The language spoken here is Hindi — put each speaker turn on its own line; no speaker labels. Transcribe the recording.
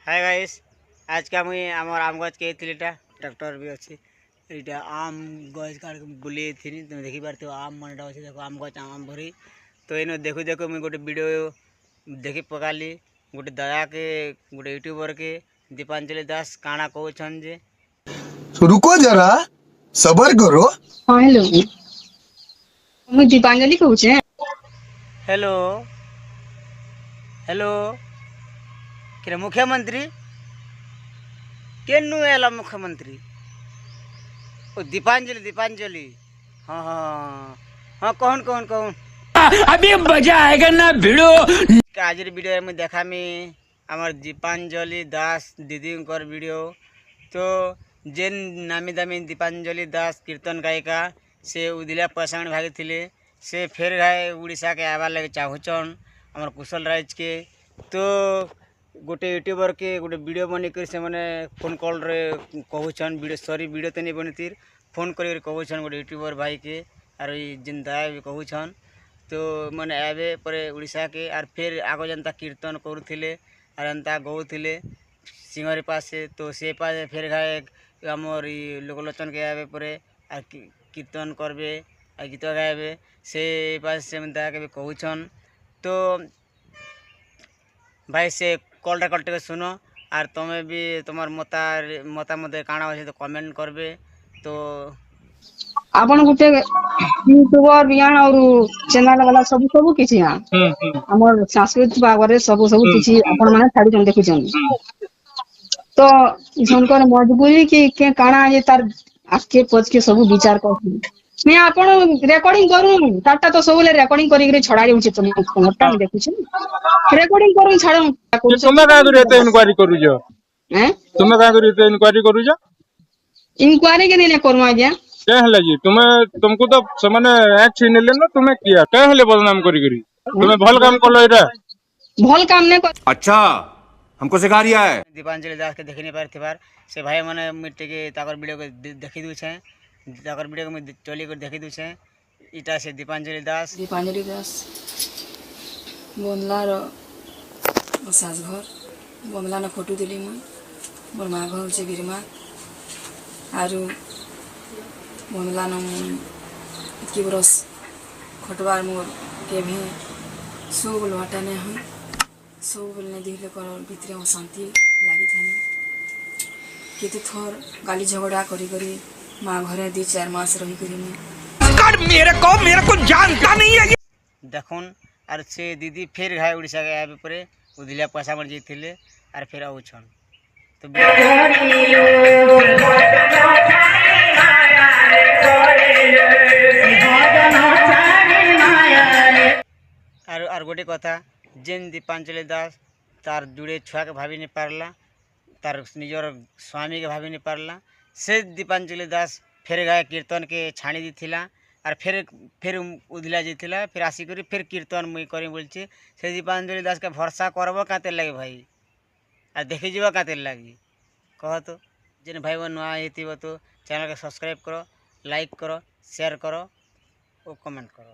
हाय गाइस आज का मुई आमर आम गज के ट्रैक्टर भी अच्छी एटा आम गज काट बुले थी तुम देखी पार आम मनटा अच्छे देखो आम गज आम भरी तो इन देखू देखो मुई गोटे वीडियो देखी पकाली गोटे दया के गोटे यूट्यूबर के दीपांजलि दास काना कहन जे
रुको जरा सबर करो।
हाँ हेलो मुझे दीपांजलि कहूँ।
हेलो हेलो कि मुख्यमंत्री केनु एला मुख्यमंत्री ओ दीपांजलि दीपांजलि हाँ हाँ हाँ कहन कहन कहन
अभी मजा आएगा ना भिड़ो।
आज वीडियो में देखा में हमार दीपांजलि दास दीदी वीडियो तो जेन नामी दामी दीपांजलि दास कीर्तन गायिका से उदिला पसाण भागी थिले से फेर गाए उड़ीसा के आवार लगे चाहूचन हमार कुशल राज के तो गोटे यूट्यूबर के गोटे वीडियो बनिक से मैंने फोन कॉल रे कहूचन वीडियो सॉरी वीडियो तो नहीं बनती फोन कर कहूचन गोटे यूट्यूबर भाई के और जिन दया भी कहूचन तो मैंने आवे पर उड़ीसा के और फिर आगो जनता कीर्तन करुले और एंता गौले सिंहरी पास से तो से पास फिर गाए आमर लोकलोचन के आवे पर कीर्तन करबे और गीत गाए से पास से दया के भी कहूचन तो भाई से कॉल रेकर्ड टे सुनो और तुम्हें भी तुम्हार मतामत काना अच्छे तो कमेंट करबे तो
आपण गुटे यूट्यूबर बियान और चैनल वाला सब सब किछि हमर सांस्कृतिक बागरे सब सब किछि आपण माने छाडी जन देखुछन तो इनकर मजबूरी के काना जे तार आके पच के सब विचार कर मैं आपण रिकॉर्डिंग करू ताटा तो सबले रिकॉर्डिंग करी छड़ा देउछि तुम मोटा में देखुछि रिकॉर्डिंग करू छाड़
तुमे का करी एते इन्क्वायरी करू जो
हैं
तुमे का करी एते इन्क्वायरी करू जो
इंक्वायरी के ने करू आज्ञा
के हले जी तुमको तो समाने एक छीन ले ना तुम्हें किया के हले बदनाम करी करी तुम्हें भल काम करलो एटा
भल काम ने कर
अच्छा हमको सिखा रिया है।
दीपांजलि दास के देखने पार थिबार से भाई माने मिट्टी के ताकर वीडियो को देखि दु छे ताकर वीडियो को मैं चली कर देखि दु छे इटा से दीपांजलि दास
बंगलार सास घर बंगला न फोटो दिली मुई मोर माँ घर से गिरमा आरु बंगला न इतकी बरस खटवार मोर के भी सब लटा नहीं हुई सब बोलने दिखले कर भितर शांति लगी थानी केते थर गाली झगड़ा करी करी माँ घरे 2-4 मास रही करी
मेरे को जानता नहीं है।
देखुन और से दीदी फिर घाय उड़ीसा के आवे परे उदिलिया पैसा मर जाइथिले और फिर आउछन तो और गोटे कथा जेन दीपांजलि दास तार जुड़े छुआ के भाभी नहीं पारला तार निजर स्वामी के भाभी नहीं पारला से दीपांजलि दास फिर गाय कीर्तन के छाणी दी और फिर उदिला जाइला फिर आसिक फिर कीर्तन मुई करी बोलছি से दीपांजलि दास के भरोसा करब काते लगे भाई और देखी जीव काते लगी कह तो जेन भाई बहन नुआ होती तो चैनल के सब्सक्राइब करो लाइक करो शेयर करो और कमेंट करो।